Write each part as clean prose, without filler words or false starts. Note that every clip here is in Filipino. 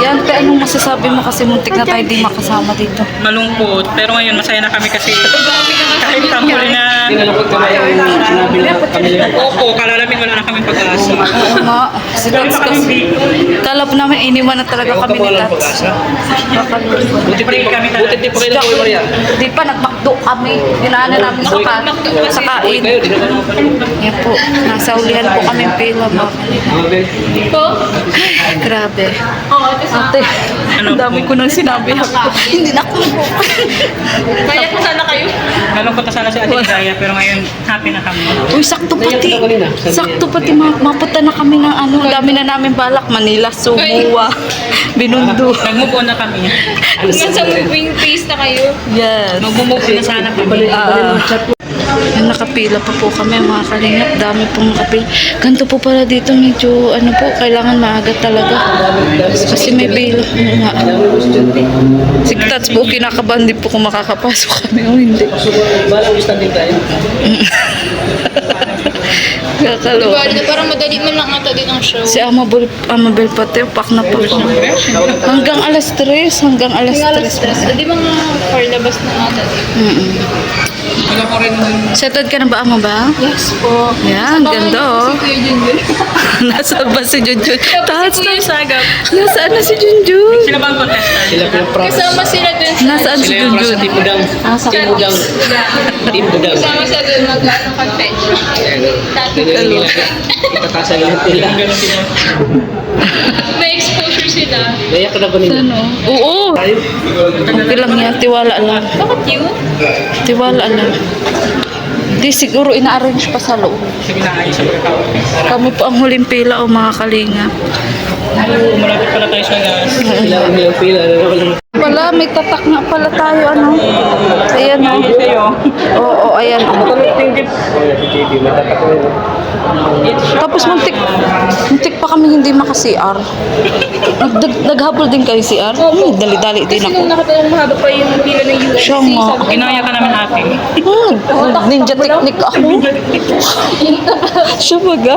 Yan, pero anong masasabi mo kasi muntik na tayo di makasama dito? Malungkot. Pero ngayon, masaya na kami kasi kahit tanghuli na... Opo, kalalamin wala na kami pag-asa. Oo nga. Si Tats kasi. Kala po namin iniwan na talaga kami ni Tats. Buti pa rin kami talaga. Buti pa rin ako, Maria. Di pa, nagmakdo kami. Dinaanan namin sa kain. Yan po. Nasa ulihan po kami pila mo. Grabe. Ate, ang dami ko nang sinabi ako. Hindi na ako. Kaya kung sana kayo. Malungkot na sana si Ate Gaya, pero ngayon happy na kami. Uy, sakto pati. Sakto pati mapunta na kami ng ano. Ang dami na namin balak. Manila, Subuwa, Binondo. Nag-move on na kami. Hanggang sa moving phase na kayo. Yes. Mag-move on na sana kami. Yan, nakapila pa po kami mga kalingap. Dami pong nakapila. Ganito po pala dito medyo ano po, kailangan maaga talaga. Kasi may pila po nga. Si Tats po, kinakabahan din po kung makakapasok kami o hindi. Kakalo. Diba, parang madali man lang ata din ang show. Si Amabel pati, pak na pak. Hanggang alas 3, hanggang alas 3. Di ba nga labas na ata din? Wala ko rin. Settled ka na ba, Ama ba? Yes po. Yan, ganda oh. Si Kuya Junjun. Nasaan ba si Junjun? Tapos si Kuya Sagap. Nasaan na si Junjun? Sila ba ang contestant? Kasama sila dun sa... Nasaan si Junjun? Sa Timudang. Kasama sa dun mag-ano convention. May exposure sila. Ano? Oo. Okay lang yan, tiwala lang. Bakit yun? Tiwala lang. Di siguro ina-arrange pa sa loob. Sige na, ayos ang pagkakawin. Kami po ang huling pila o mga kalinga. Malapit pala tayo sa gas. Wala, may tatak nga pala tayo, ano? Ayan o. Oo, ayan o. Tapos muntik pa kami hindi maka-CR. Naghabol din kayo CR? Dali-dali din Kasi ako. nung nakatalang mahaba pa yung pila ng UFC. Siya nga. Ginaya ka namin ate. Ninja technique ako. Siya baga?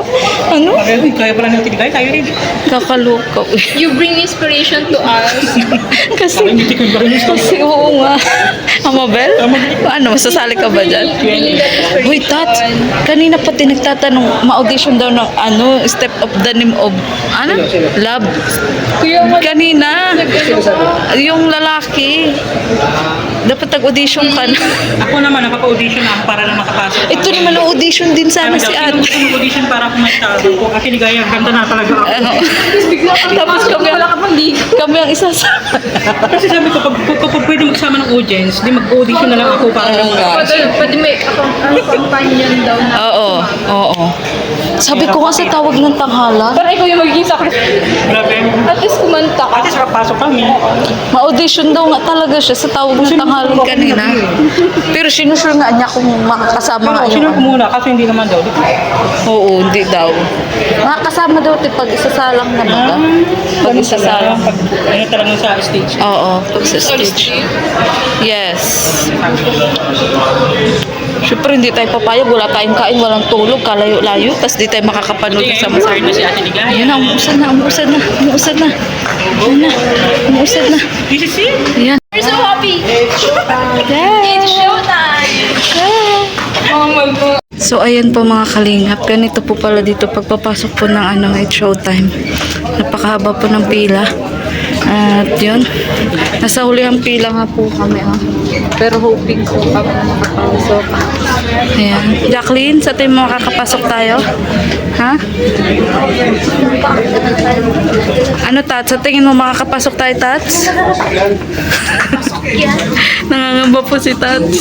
Ano? Kaya pala natin tayo rin. Kakaloka. You bring inspiration to us. Kasi, Hindi ko ba rin kasi oo nga. Amabel? Ano, masasali ka ba dyan? Uy, Tats, kanina pati nagtatanong, ma-audition daw ng ano, Step of the Name of, ano? Love. Kanina, yung lalaki. Dapat nag-audition ka na. Ako naman, nakapa-audition ako para lang makapasok. Ito naman ang audition din sana si Ate. Audition para ako mag-tawag ko. Kasi ligaya, ganda na talaga ako. Ano? Tapos kami ang isasama. Kasi sabi ko, pag pwede magsama ng audience, di mag-audition na lang ako para lang Pwede may companion daw na. Oo. Sabi ko nga sa tawag ng tanghalan, Para ikaw yung magiging sacrifice. Grabe. At least kumanta ka. Ate, saka pasok kami. ma-audition daw nga talaga siya sa tawag ng tanghalan kanina. Pero sinusure nga niya kung makakasama nga Sino yung ko muna? Kasi hindi naman daw. Oo, hindi daw. Makakasama daw ito pag isasalang na ba? Pag isasalang. Ano talagang sa stage. Oo, pag sa stage. Yes. Siyempre hindi tayo papayag, wala tayong kain, walang tulog, kalayo-layo, tapos di tayo makakapanood Hindi, sa ngayon, na si Ate Ligaya. Ayan na, umuusad na. Umuusad na. This is it. Ayan. We're so happy. Yeah. It's showtime. Oh my God. So ayan po mga kalingap, ganito po pala dito pagpapasok po ng ano, it's showtime. Napakahaba po ng pila. At yun, nasa huli ang pila nga po kami. Pero hoping ko kami na makapasok. Ayan. Jacqueline, sa tingin mo makakapasok tayo? Ha? Ano, Tats? Sa tingin mo makakapasok tayo, Tats? Nangangamba po si Tats.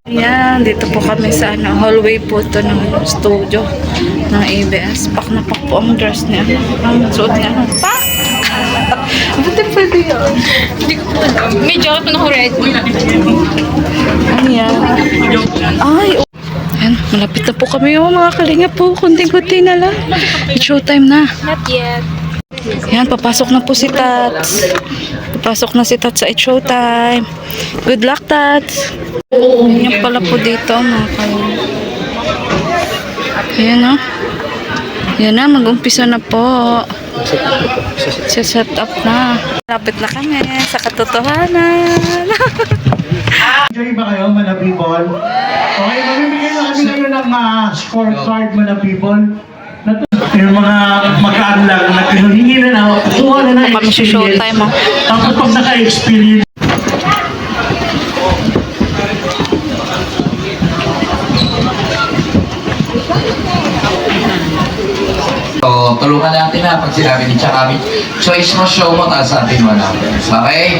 Ayan, dito po kami sa ano, hallway po to ng studio ng ABS. Pak na pak po ang dress niya. Ang suot niya. Pak! Buti pwede yun. Hindi ko po alam. May jacket na ako ready. Ano yan? Ay, oh. Ayan, malapit na po kami mga kalinga po. Kunting-kunti na lang. It's showtime na. Not yet. Ayan, papasok na po si Tats. Papasok na si Tats sa It's Showtime. Good luck, Tats. Yan pala po dito, mga kalinga. Ayan, oh. Yan na, mag-umpisa na po. Set up na. Lapit na kami sa katotohanan. Enjoy ba kayo, mga people? Okay, mamimigay na kami ngayon ng scorecard, mga people. Yung mga magkaan lang na hiningi na na, kuha na na Kami sa showtime, oh. Tapos pag naka-experience, So, tulungan natin na pag sinabi ni Chakami, choice mo, show mo, taas atin mo lang. Okay?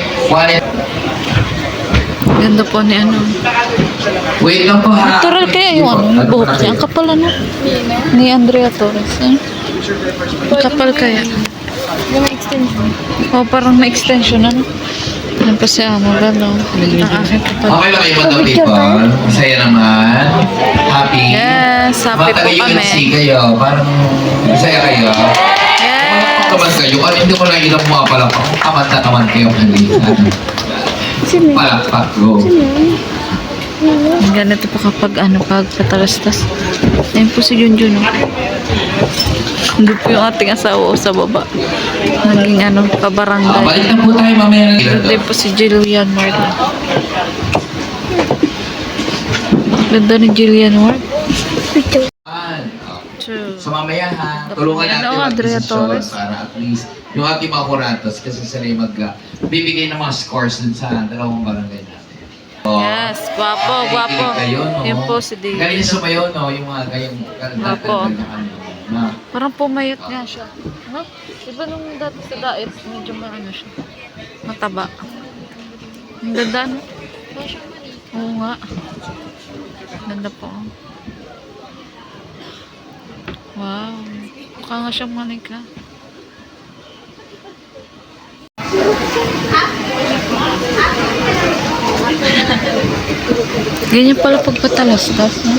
Ganda po ni ano. Wait lang po ha. Natural kaya yung ano, yung buhok niya. Ang kapal ano. Ni Andrea Torres. Eh? Ang kapal kaya. Yung extension. Oh, parang may extension ano. Yan po si Amo. Gano'n. Ang aking kapal. Okay ba kayo, Madam People? Masaya naman. Happy. Yes, happy po kami. Mga kayo. Parang masaya kayo. Yes. Kaman kayo. Ano hindi mo lang ilang mga palakpak. Kaman na kaman kayo. Palakpak ko. Ganito po kapag ano, pag patalastas. Ayun po si Junjun. Oh. Hindi po yung ating asawa sa baba. Naging ano, kabarangay. Balik na po tayo mamaya. Hindi po si Jillian Ward. Ganda ni Jillian Ward. So mamaya ha, tulungan natin Ano, Andrea mag-decision Torres? para at least yung ating mga kuratos kasi sila yung bibigay ng mga scores dun sa dalawang barangay natin. So, Yes, guwapo, guwapo. Kayo, no? Yan po si David. Kanina sumayo, no? Yung mga kayong Guwapo. na. Parang pumayat nga siya. Ano? Iba nung dati sa diet, medyo maano siya. Mataba. Ang ganda, no? Oo nga. Ganda po. Wow. Mukha nga siyang manika. Ganyan pala pagpatalastas, no?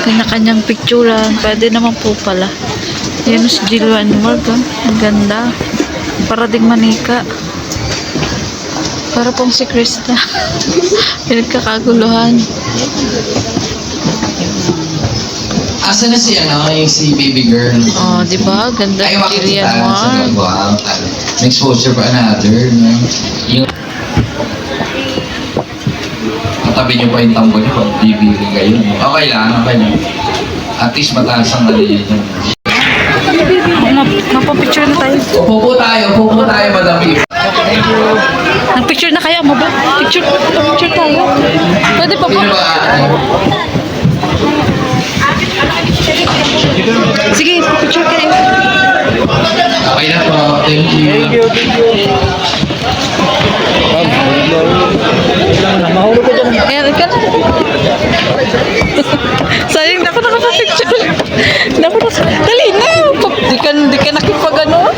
Kanya-kanyang picturean. Pwede naman po pala. Yan si Jillian Ward, oh. Ang ganda. Para ding manika. Para pong si Krista. Pinagkakaguluhan. Asa na si ano, yung si baby girl? Oh, di ba? Ganda Ay, ni wakit Jillian tayo sa Ward. wow. May exposure pa another, no? Yung katabi niyo pa yung tambo niyo pag bibili kayo. Okay lang, okay lang. At least mataas ang mali yun. Mapapicture na tayo. Upo po tayo, Madam Eve. Nag-picture na kayo, mo ba? Picture tayo. Pwede pa po. Sino ba? Sige, picture kayo. Okay na po. Thank you. Ayan, ka na. Sayang, na ako nakapapicture. Dali na. Di ka nakipag ano.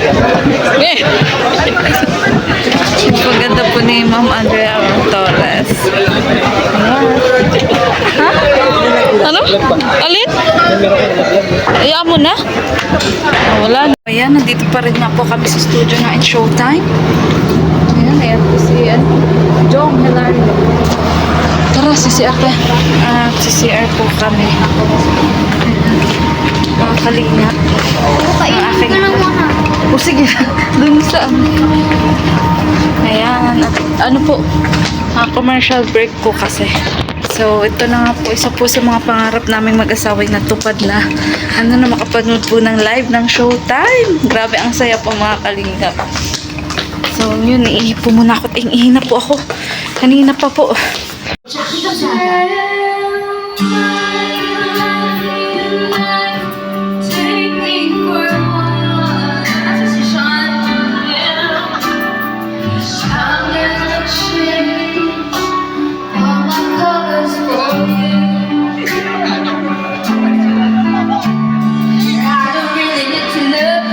Eh. Paganda po ni Ma'am Andrea Torres. Ayan. Ha? Ano? Alin? Ayaw mo na? Wala. Ayan, nandito pa rin nga po kami sa studio na in Showtime. Ayan po si Jong Hilario. Tara, CCR ka. CCR po kami. Kalinga. Ang aking... O sige, dun sa Ayan. At ano po, commercial break po kasi. So, ito na nga po, isa po sa mga pangarap naming mag-asaway na tupad na makapanood po ng live ng Showtime. Grabe, ang saya po mga kalingap. So, yun, iihi po muna ako. Iihi na po ako. Kanina pa po. Take me for a while. I'm gonna change all my colors for you. I don't really need to look.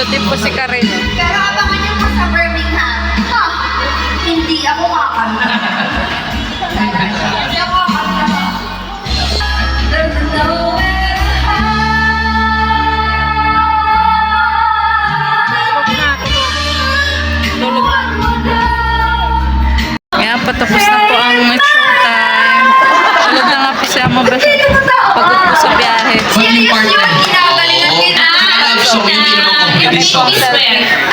Nandito din po si Karen. Pero abangan niyo po sa Birmingham. Ha? Hindi ako kakanta. Hindi ako kakanta. There's nowhere to hide. Kaya patapos na po ang showtime. Tulog na nga po si Amabel. Pagod po sa biyahe. Maging partner. Kinagalingan din ah. Love song, hindi naman complete song.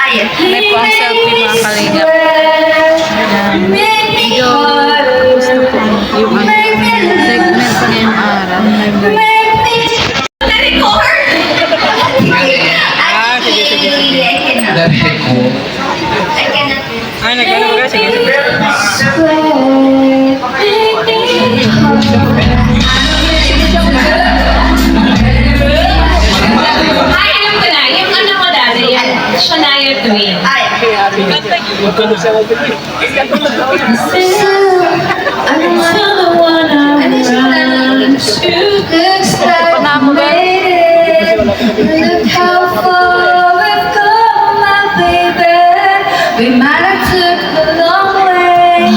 Ayan. May po ang selfie mga kalingap. Medyo tapos na po yung segment ngayong araw. Na-record? Ah, sige, sige. Dahil ko. I cannot. Ay, nagano ka? Sige, sige. Ay, alam ko na. Yung ano mo dati, yan. Shania Twain. Ay. Look how far we've come, my baby. We might have took the long way.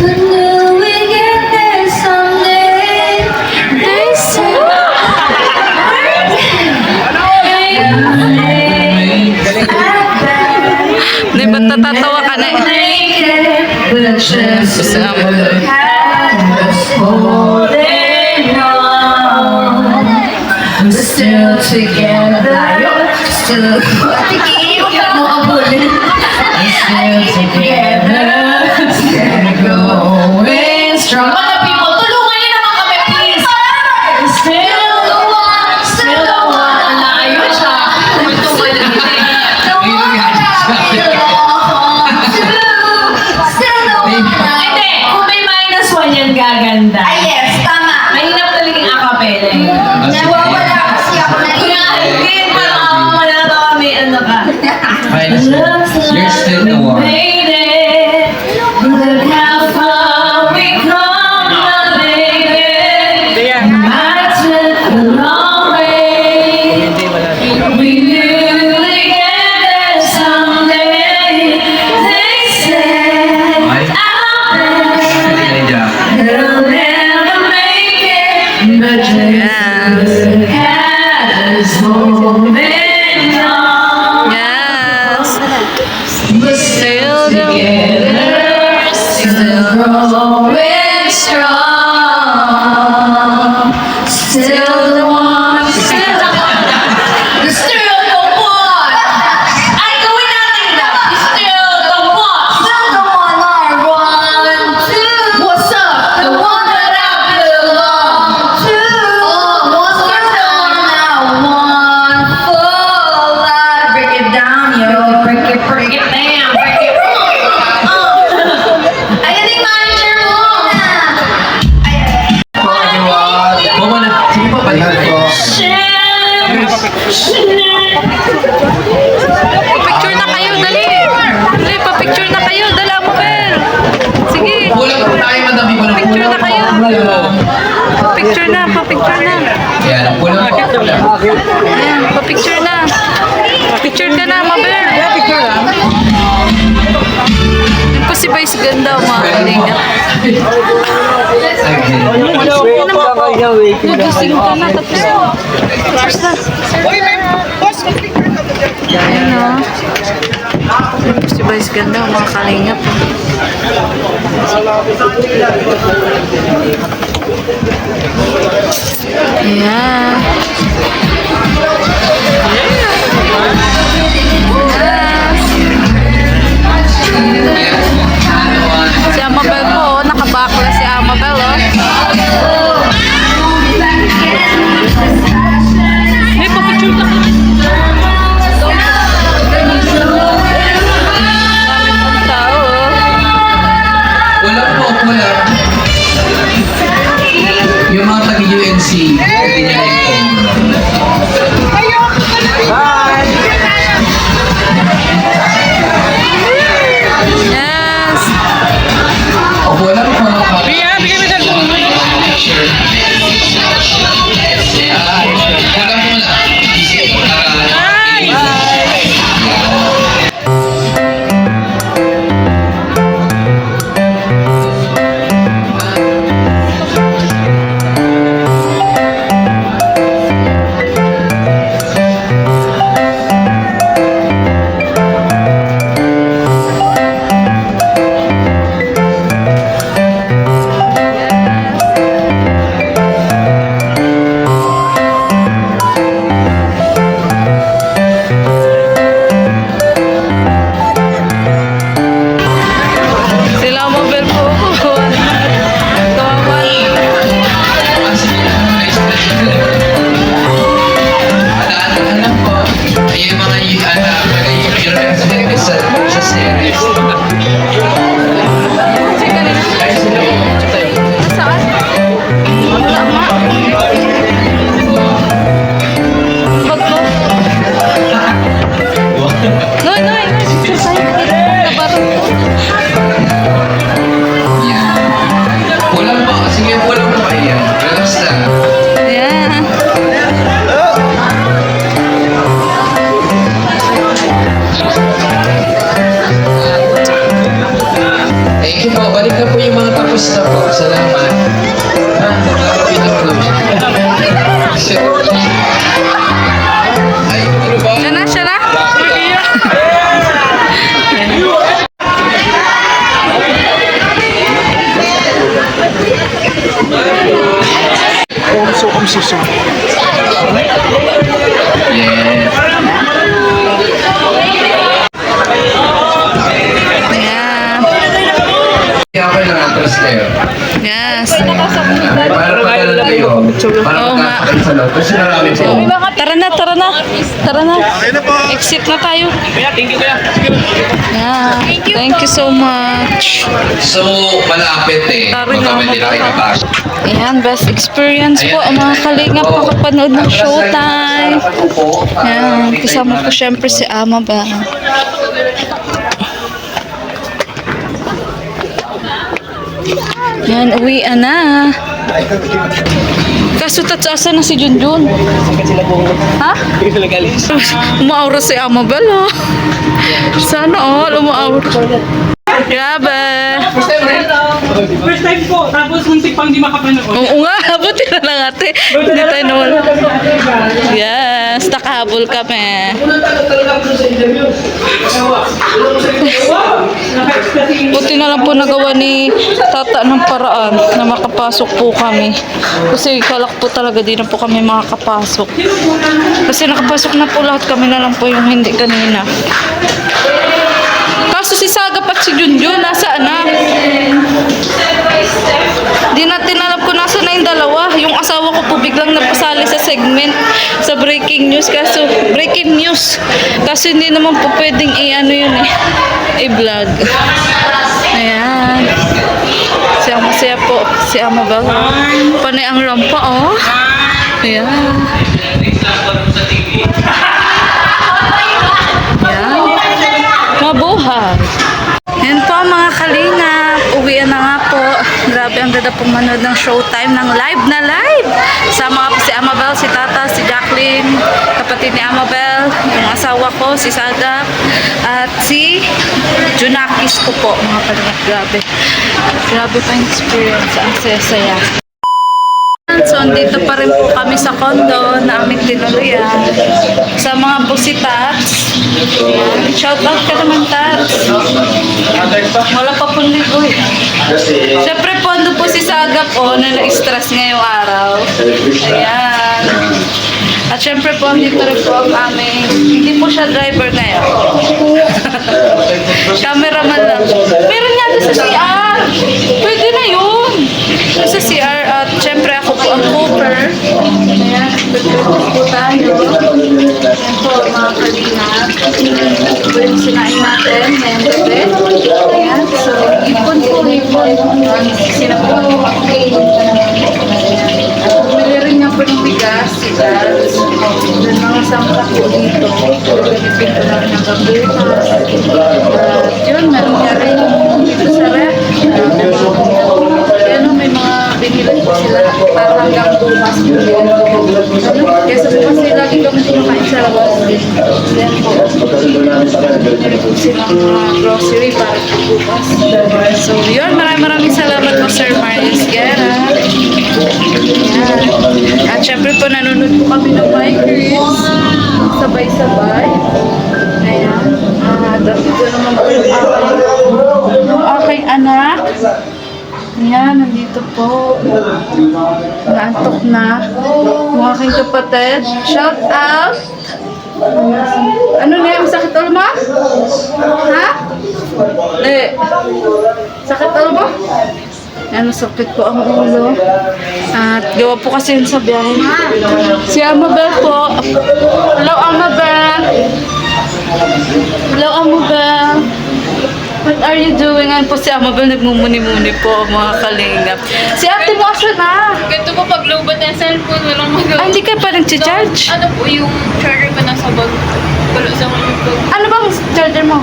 Who knew we'd get there someday? They say, di ba tatatawa ka na eh? Kasi Still together, still going strong. Mga people, tulungan niyo naman kami, please. Still the one, still the one. Ayun siya. The one that I belong to. Still the one. Hindi, kung may -1 yan, gaganda. Ay, yes, tama. Mahirap talagang acapella eh. Nawawala kasi ako na Again, parang ako wala na kami, ano ka. Minus one. You're still the one. Made it. Look how far we come, my baby. I took the long way. We knew we'd get there someday. They said, Ay. I'll bet Ay, Jack. they'll never make it. But just has holding on. yes. We're still together, still growing strong. Still the one, still the one. You're still the one. Ay, gawin natin na. You're still the one. Still the one I want to. What's up? The one that I belong to. Oh, what's the one I want for life? Break it down, yo. Break it down, break it. Ayan yung manager mo. Mama na. Sige pa, balik ko. Picture na kayo, dali. Dali, pa-picture na kayo. Dala mo, Bel. Sige. Kulang po tayo, madami ko na Picture na kayo. Picture na, pa-picture na. Yan, kulang po. Ayan, pa-picture na. Picture ka na, Mabel. Picture lang. Yan po si Vice Ganda, mga kalinga. Again. Nagising ka na, tapos na. Tapos na. Ayan o. Yan po si Vice Ganda, mga kalinga po. Ayan. Si Amabel po, oh. Nakabakla si Amabel, oh. May pa-picture ka. Dami pong tao, oh. Kulang po, kulang. Yung mga taga-UNC, hindi niya rin po. Stay rest. Ay, sila po. Saan? Wala ma. Bag ko. Noy, noy, noy. Exercise. Nabarang ko. Yan. Walang ba? Sige, walang ba yan? Relax lang. Ayan. Thank you po. Balik na po yung mga tapos na po. Salamat. Ay, ano ba? Siya na, siya na. Yes. Ayan. Kaya ako lang atras kayo. Yes. Para pagkalan kayo. Para Oo nga. pagkalan sa loob. Kasi marami po. Tara na, tara na. Tara na. Exit na tayo. Yeah. Thank you so much. So, malapit eh. Magkapit din kayo na Ayan, best experience po ang mga kalingap makapanood ng showtime. Ayan, kasama ko syempre si Ama ba. Ayan, uwian na. Kaso tatsasa na si Junjun. Ha? Umaura si Amabel, ha? Sana all, umaura. Grabe. First time po, tapos muntik pang di makapanood. Oo nga, buti na lang ate. Hindi tayo nawala. Yes, nakahabol kami. Buti na lang po nagawa ni Tata ng paraan na makapasok po kami. Kasi kalak po talaga di na po kami makakapasok. Kasi nakapasok na po lahat, kami na lang po yung hindi kanina. Kaso si Sagap at si Junjun, nasaan na? Di natin alam kung nasa na yung dalawa. Yung asawa ko po biglang napasali sa segment sa breaking news. Kaso, breaking news. Kasi hindi naman po pwedeng i-ano yun eh. I-vlog. Ayan. Masaya po. Si Amabel. Panay ang rampa, oh. Ayan. Ayan. Mabuhay. Yan po mga kalingap. Uwian na nga po. Grabe ang ganda pong manood ng showtime ng live na live. Sama po si Amabel, si Tata, si Jacqueline, kapatid ni Amabel, yung asawa ko, si Saga, at si Junakis ko po mga kalingap. Grabe. Grabe pa yung experience. Ang saya-saya. So, andito pa rin po kami sa condo na aming tinuluyan. Sa mga busitats. Ayan. Shout out ka naman, Tats. Wala pa pong ligo eh. Siyempre po, ando po si Saga po na na-stress ngayong araw. Ayan. At syempre po, andito rin po ang aming, hindi po siya driver ngayon. Cameraman lang. Meron nga doon sa CR. Pwede na yun. Sa CR at syempre ako po ang cooper. Ayan, pagkakot po tayo. Ayan po, mga kalingap. Ito yung sinain natin ngayong gabi. Ayan, so ipon po, ipon. Sinapon po ako. Ayan. Bumili rin niya po ng bigas, si Dad. Doon mga sangka po dito. Gagamitin ko lang ng kabukas. At yun, meron niya rin dito sa rep. Yan o, may mga binili po sila para hanggang bukas po yun. Kesa po kasi lagi kami kumakain sa labas. Yan po. Binili po silang mga grocery para po bukas. So yun, maraming salamat po Sir Marius Guerra. Yan. At syempre po nanonood po kami ng Bikers. Sabay-sabay. Ayan. Dito naman po yung aking anak. Ayan, nandito po. Naantok na. Yung aking kapatid. Shout out! Ano na yung sakit ulo mo? Ha? Sakit ulo mo? Ayan, sakit po ang ulo. At gawa po kasi yun sa biyahe. Si Amabel po. Hello, Amabel. Hello, Amabel. What are you doing? Ano po si Amabel nagmumuni-muni po mga kalingap. Si ate mo asa na? Ganito po pag low bat ng cellphone, walang Ay, magawa. hindi ka pa nag-charge. Ano po yung charger ko nasa bag? Wala sa mga bag. Ano bang charger mo?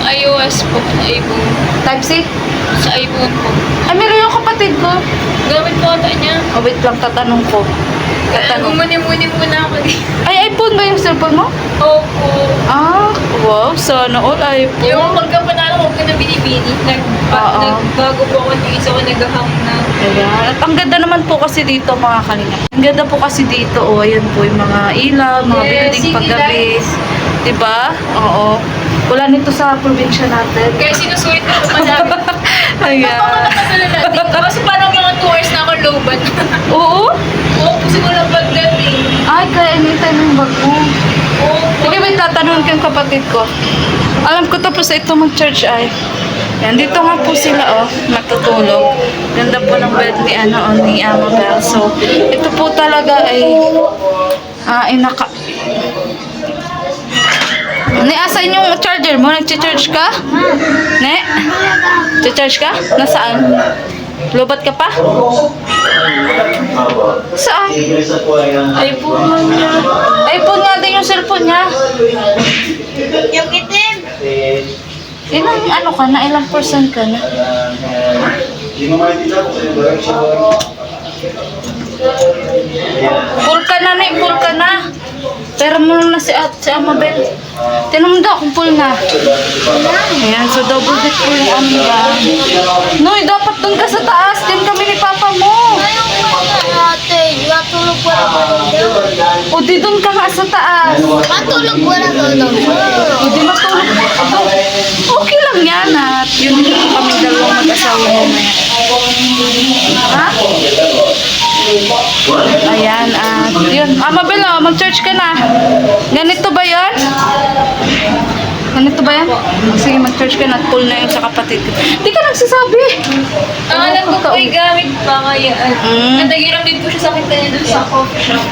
iOS po, iPhone. Type-C? Sa iPhone po. Ay, meron yung kapatid ko. Gamit po ata niya. Oh, wait lang, tatanong ko. Tatanong. Umuni-muni muna ako dito. Ay, iPhone ba yung cellphone mo? Opo. Ah, wow. Sana all iPhone. Yung pagkapanalo ko na binibini, Oo. nagbago po ako yung isa ko naghahang na. Ayan. At ang ganda naman po kasi dito mga kalingap. Ang ganda po kasi dito. Oh, ayan po yung mga ilaw, mga Yes, building city paggabi. lights. Diba? Oo. Wala nito sa probinsya natin. Kaya sinusulit ko po madami. Ayan. Napakatatalala dito. Kasi parang mga 2 hours na ako low bat. Oo? Oo, kasi walang pagdating. Ay, kaya anytime yung bag mo. Oo. Sige, may tatanungin ko yung kapatid ko. Alam ko tapos ito mag-church ay. Yan, dito nga po sila, oh, matutulog. Ganda po ng bed ni, ni Amabel. So, ito po talaga ay, Ne, asan yung charger mo? Nag-charge ka? Ne? Nag-charge ka? Nasaan? Lobat ka pa? Saan? iPhone niya. iPhone nga din yung cellphone niya. Yung itim. Ilang ano ka na? Ilang percent ka na? Full ka na, ne? Full ka na. Pero mo na si Amabel. Tinanong daw kung full na. Ayan, so double dip po yung niya. Noy, dapat doon ka sa taas. Din kami ni Papa mo. Ate, matulog wala ka doon. O di doon ka nga sa taas. Matulog wala ka doon. O di matulog. Okay lang yan at yun kami dalawang mag-asawa mo. Ha? Ayan, yun. Amabel, oh, mag-church ka na. Ganito ba yun? Ganito ba yan? Sige, mag-church ka na. Full na yun sa kapatid ko. Di ka nagsasabi. Ang alam ko po ay gamit pangayaan. Mm. Natagiram din po siya sa kita niya doon sa coffee shop.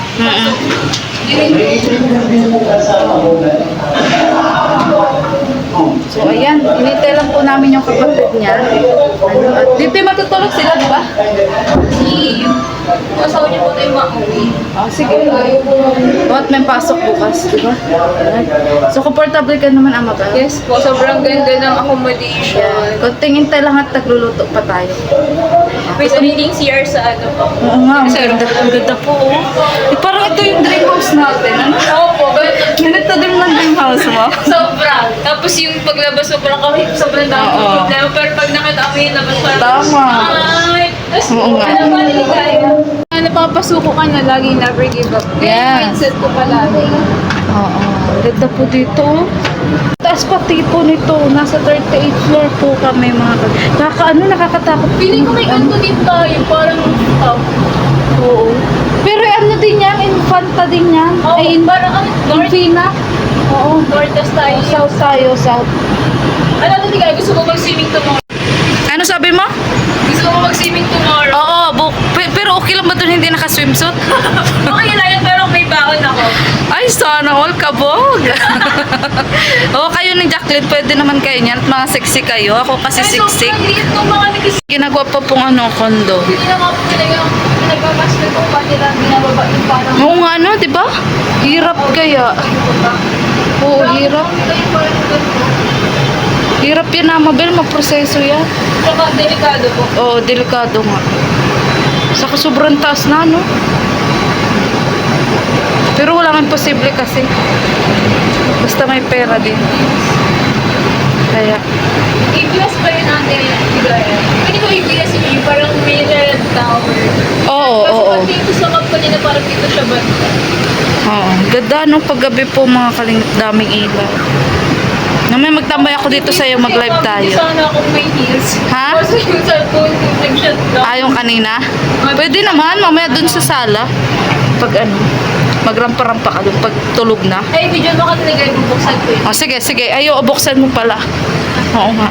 So, ayan. Inintay lang po namin yung kapatid niya. Ano, at dito matutulog sila, di ba? Yung asawa niya po tayo mauwi. Oh, sige. At may pasok bukas, di ba? Ayan. So, comfortable ka naman, Amabel? Yes po, sobrang ganda ng accommodation. Yan. Konting hintay lang at nagluluto pa tayo. May sariling CR sa ano po. Oo nga, ang ganda po. Oh. Eh, parang ito yung dream house natin. Ano? Opo, Ganito din ng dream house mo. sobra. Tapos yung paglabas mo parang kami sobrang dami Oo. ng problema. Pero pag nakita mo yung labas parang Tama. ay, tapos Oo nga. ano ba niligaya? Napapasuko ka na lagi never give up. Kaya Yes. mindset ko palagi. Oo. Ang ganda po dito. Taas pati po nito. Nasa 38th floor po kami mga nakakatakot. Feeling ko may kanto din tayo, parang top. Oo. Pero ano din yan, infanta din yan. Oh, Ay, parang ano, north, infina. Oo. northwest tayo. South tayo, south. Ano ko tigay, gusto ko mag-swimming tomorrow. Ano sabi mo? Gusto ko mag-swimming tomorrow. Oo, pero okay lang ba doon hindi naka-swimsuit? Okay lang yan, pero may baon ako. Ay, sana all kabog. Oo, kayo ni Jacqueline, pwede naman kayo niyan. At mga sexy kayo. Ako kasi Ay, siksik. sobrang liit nung mga nagis... Ginagawa pa pong kondo. Hindi na nga po talaga nagpapasok ko pa nila binababa yung parang... Oo nga, no, di ba? Hirap kaya. Oo, hirap. Hirap yan, Amabel. Maproseso yan. Saka delikado po. Oo, delikado nga. Saka sobrang taas na, no? Pero wala man posible kasi. Basta may pera din. Kaya, A-plus ba yun natin yung bigaya? Pwede ko A-plus yung parang Miller Tower. oo, Kasi oo. pag dito sa company na parang dito siya ba? Oo. Ganda, no? Paggabi po, mga kalingap, daming ilaw. Namay magtambay ako dito sa'yo, mag-live tayo. Sana akong may heels. Ha? Kasi yung cellphone ko nag-shut down. Yung kanina? Pwede naman, mamaya dun sa sala. Pag magrampa-rampa ka dun, pag tulog na. Ay, video mo ka talaga yung bubuksan ko yun. O, sige, sige. Ayo, buksan mo pala. Oo nga.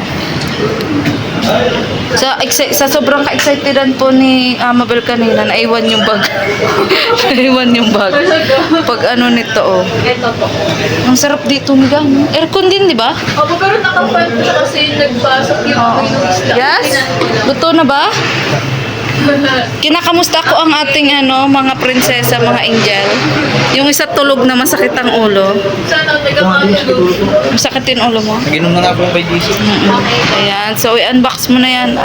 Sa sobrang ka-excitedan po ni Mabel kanina, naiwan yung bag. Naiwan yung bag. Pag ano nito, oh. Ito po. Ang sarap dito, Miga. Aircon din, di ba? Opo, pero nakapal po siya kasi nagpasok yung isda. Yes? Luto na ba? Kinakamusta ko ang ating mga prinsesa, mga angel. Yung isa tulog na masakit ang ulo. Sana nagkakatulog. Masakit yung ulo mo? Ginom na nga po by DC. Ayan. So, i-unbox mo na yan.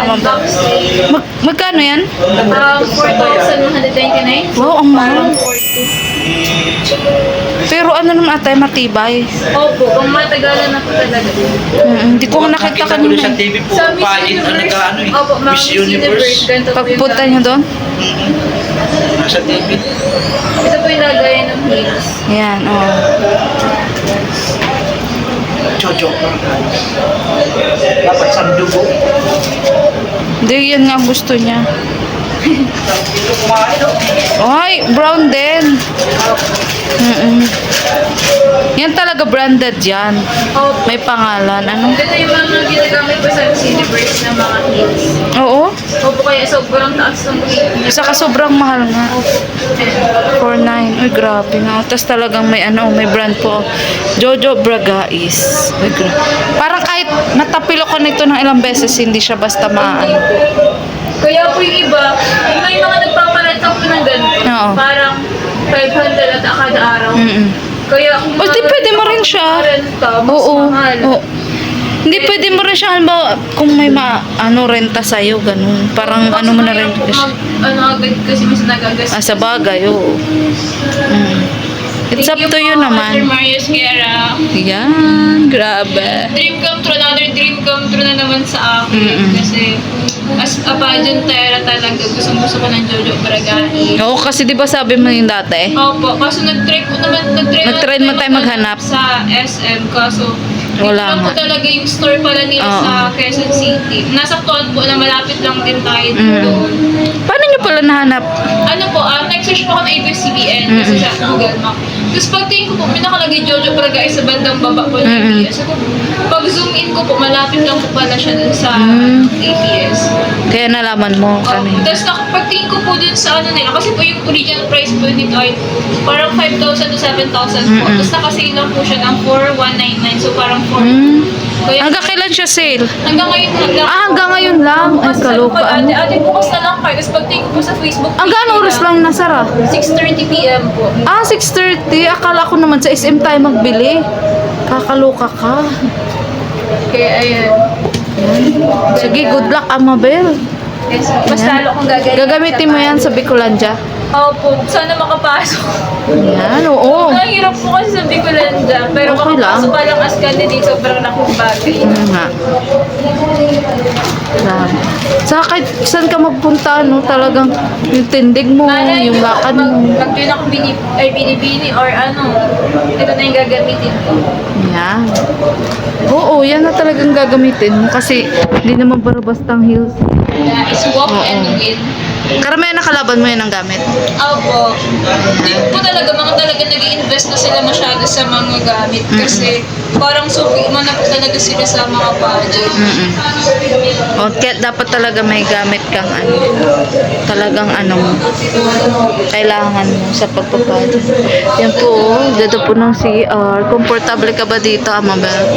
Magkano yan? 4,199. Wow, ang mahal. Pero ano naman atay, matibay. Opo, kung matagalan na po talaga. Hindi ko nga nakita kanina. TV po, Sa Miss palit na Universe. Opo, mga Miss Universe. Ganito po yung Pagpunta nyo doon? Nasa TV. Ito po yung lagayan ng heels. Ayan, oh. Chocho. Dapat sa dugo. Hindi, yan nga ang gusto niya. Ay, brown din. Yan talaga branded yan. Opo. May pangalan. Ano? Ito yung mga ginagamit po sa Miss Universe na mga heels. Oo. Opo, kaya sobrang taas ng heels. Saka sobrang mahal nga. 4.9. Uy, grabe nga. Tapos talagang may may brand po. Jojo Bragais. Uy, grabe. Parang kahit natapilo ko nito ng ilang beses, hindi siya basta maano. Kaya po yung iba, may mga nagpapalit po ng ganito. Oo. Parang 500 at kada araw. Kaya kung O, di pwede mo rin siya. renta, mas Oo. mahal. Oo. Hindi pwede mo rin siya, halimbawa, kung may renta sa'yo, ganun. Parang Kaso mo na kaya rin. po agad kasi mas nagagastos. Sa bagay, oo. It's up to you Mr. naman. Marius Guerra. Yan, grabe. Dream come true, another dream come true na naman sa akin. Kasi as a pageantera talaga, gustong-gusto ko ng Jojo Baragay. Oo, kasi di ba sabi mo yung dati? Opo, kaso nag-try Nag-try mo tayo maghanap. sa SM, kaso Wala tignan ko nga. talaga yung store pala nila Oo. sa Quezon City. Nasaktuan po na malapit lang din tayo dito. Paano nyo pala nahanap? Ano po, nag-search po ako ng ABS-CBN kasi sa Google Map. Tapos pagtingin ko po, may nakalagay Jojo Baragay sa bandang baba po ng ABS. So, pag zoom in ko po, malapit lang po pala siya dun sa ABS. Kaya nalaman mo kanina. Tapos pagtingin ko po dun sa ano nila, kasi po yung original price po nito ay parang 5,000 to 7,000 po. Tapos nakasale lang po siya ng 4,199. So parang 4. Kaya, Hanggang kailan siya sale? hanggang ngayon lang. Hanggang ngayon lang. Ay, kaloka. Ano? Ate, bukas na lang kayo. Tapos pagtingin ko po sa Facebook page Hanggang oras nila, lang nasara? 6:30 p.m. po. 6:30. Akala ko naman sa SM tayo magbili. Kakaloka ka. Kaya ayan. Sige, good luck, Amabel. Yes, mas lalo kong gagawin. Gagamitin mo yan sa Bicolandia. Opo, sana makapasok. Yan, oo. Ang hirap po kasi sa Bicolandia. Pero Okay lang. makapasok pa lang as candidate, sobrang laking bagay. Nga. Grabe. Saka kahit saan ka magpunta, no, talagang yung tindig mo, Malay yung ko, lakad mo. mag-tune ako binibini or ano, ito na yung gagamitin ko. Yan. Oo, yan na talagang gagamitin mo kasi hindi naman barabastang heels. Yeah, is walk and win. Karamihan na kalaban mo yan ang gamit. Opo. Hindi po talaga, mga talaga nag-i-invest na sila masyado sa mga gamit kasi parang suki man na po talaga sila sa mga pageant. O, kaya dapat talaga may gamit kang talagang mo, kailangan mo sa pagpapad. Yan po, dito po ng CR. Komportable ka ba dito, Amabel?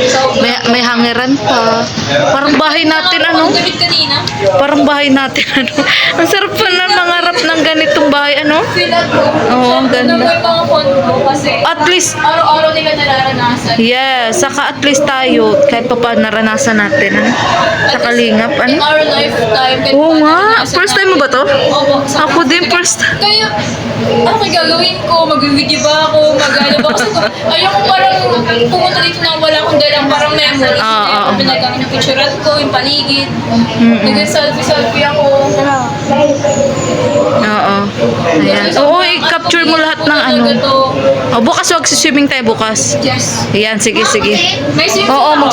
May hangiran pa. Parang bahay natin, Ang gamit kanina, Parang bahay natin, Ang sarap pa na mangarap ng ganitong bahay, feel ko. Oo, ang ganda. May mga condo kasi At least, araw-araw nila nararanasan. yes, saka at least tayo, kahit pa paano naranasan natin, sa kalingap, In our lifetime. kahit Oo paano nga. naranasan First time mo ba to? Opo. Ako din, first time. Kaya, ano kaya gagawin ko? Mag-video ba ako? Mag-ano ba? Kasi ayoko parang pumunta dito na wala akong dalang parang memories. Oo. Pinagamit yung picturean ko, yung paligid. Nag-selfie ako. Oo. Ayan. Oo, i-capture mo lahat ng bukas wag swimming tayo bukas. Yes. Ayan, sige, sige. May swimming Oo, ako.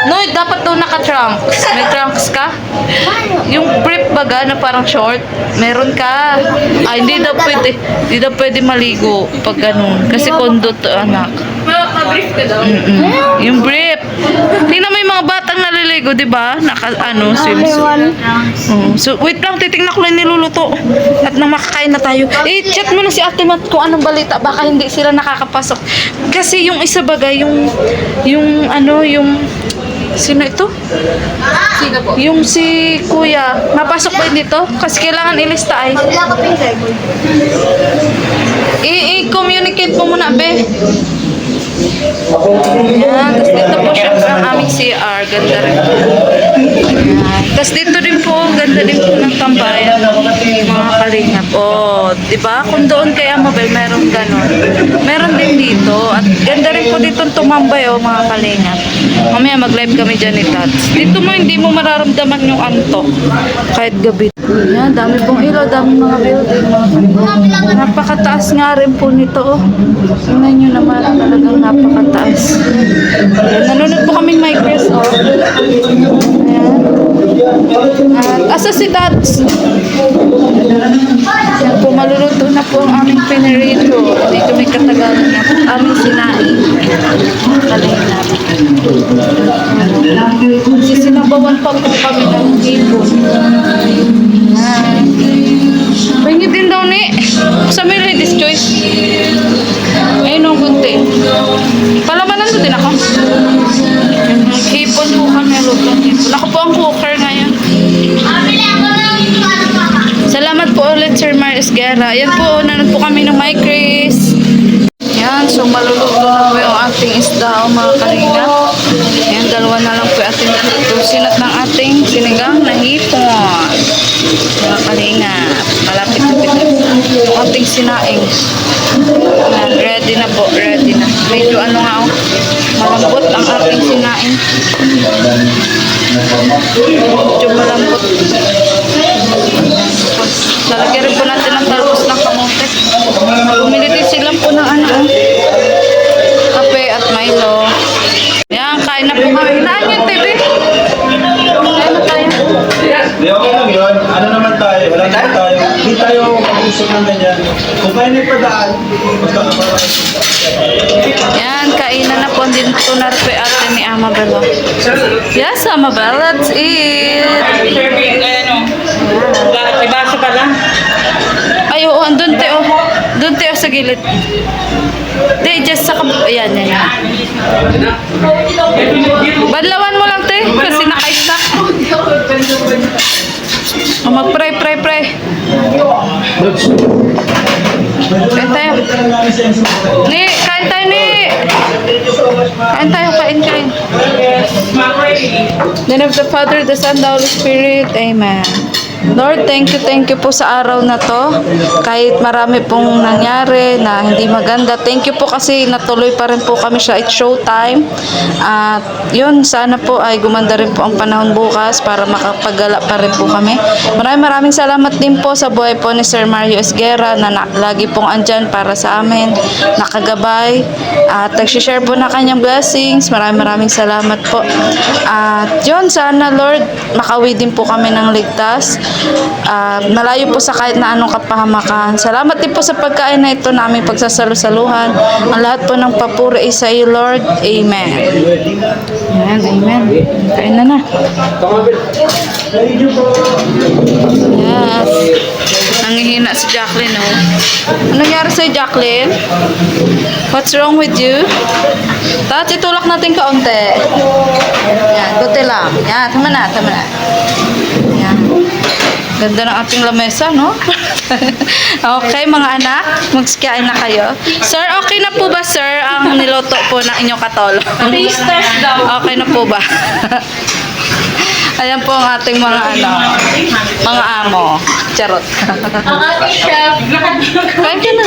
no, dapat daw naka-trunks. May trunks ka? Yung brief baga na parang short, meron ka. Hindi daw pwede maligo pag ganun. Kasi kondo to, anak. Ma-brief ka daw. Yung brief. Tingnan mo yung mga batang naliligo, di ba? Swimsuit. Oh, so, wait lang, titingnan ko lang yung niluluto. At nang makakain na tayo. Chat mo na si Ate Mat kung anong balita. Baka hindi sila nakakapasok. Kasi yung isa bagay, sino ito? Sino po? Yung si Kuya. Napasok ba dito? Kasi kailangan ilista ay. Wala ka ping I-communicate mo muna, be. Yan. Tapos dito po siya ang aming CR. Ganda rin po. Yan. Tapos dito din po, ganda din po ng tambayan. Mga kalingap. Oh, di ba? Kung doon kay Amabel, meron ganon. Meron din dito. At ganda rin po dito tumambay, oh, mga kalingap. Mamaya mag-live kami dyan ni Tats. Dito mo, hindi mo mararamdaman yung antok. Kahit gabi. Yan, dami pong ilaw, dami mga building, mga kalingap. Napakataas nga rin po nito, oh. Tingnan nyo naman, talagang napakataas. Ayan, nanonood po kaming Mike Chris, oh. Ayan. At asa si Tats? Yan po, maluluto na po ang aming pinirito. Dito may katagalan na po. Aming sinain. Kalingap. Sisinabawan pa po kami ng hipon. Pahingit din daw ni. Sa may ladies choice. Ayun ang kunti. Palamanan mo din ako. Hipon po kami. Lutong hipon. Ako po ang cooker ngayon. Salamat po ulit Sir Marius Guerra. Ayan po, nanood po kami ng My Chris. Yan, so maluluto na po yung ating isda o mga kalingap. Yan, dalawa na lang po yung ating tutusin at ng ating sinigang na hipon. Mga kalingap, malapit-lapit na po yung ating sinaing. Yan, ready na po, ready na. Medyo malambot ang ating sinaing. Medyo malambot. Lalagyan rin po natin ng talbos ng kamote. Bumili din sila po ng kape at Milo. Yan, kain na po kami. Hinaan yung TV. Kain na tayo. Di okay lang yun. Ano naman tayo? Wala naman tayo. Hindi tayo mag-usap ng ganyan. Kung kayo may padaan, magkakabaran. Yan, kainan na po. Dito na rin po yung ate ni Amabel. Yes, Amabel, let's eat. Serving, may baso pa lang. Ay, oo, andun te, oh. Doon te, oh, sa gilid. Te, just sa ayan, yan. Badlawan mo lang, te. Kasi naka-stack. Oh, mag-pray. Kain tayo. Ni, kain tayo, ni. Kain tayo, kain. Then of the Father, the Son, the Holy Spirit. Amen. Lord, thank you po sa araw na to. Kahit marami pong nangyari na hindi maganda, thank you po kasi natuloy pa rin po kami siya. It's showtime. At yun, sana po ay gumanda rin po ang panahon bukas para makapagala pa rin po kami. Maraming salamat din po sa buhay po ni Sir Marius Guerra na lagi pong andyan para sa amin, nakagabay at nag-share po na kanyang blessings. Maraming salamat po. At yun, sana Lord, makauwi din po kami ng ligtas. Malayo po sa kahit na anong kapahamakan. Salamat din po sa pagkain na ito na aming pagsasalusaluhan. Ang lahat po ng papuri ay sa iyo, Lord. Amen. Ayan, amen. Kain na. Yes. Nangihina si Jacqueline, oh. Anong nangyari sa'yo, Jacqueline? What's wrong with you? Tat, itulak natin kaunti. Yan, kunti lang. Yan, tama na. Yan. Ganda ng ating lamesa, no? Okay, mga anak, magskain na kayo. Sir, okay na po ba, sir, ang niloto po ng inyong katolo? Taste test daw. Okay na po ba? Ayan po ang ating mga amo. Charot. Ang ating chef. Kain ka na.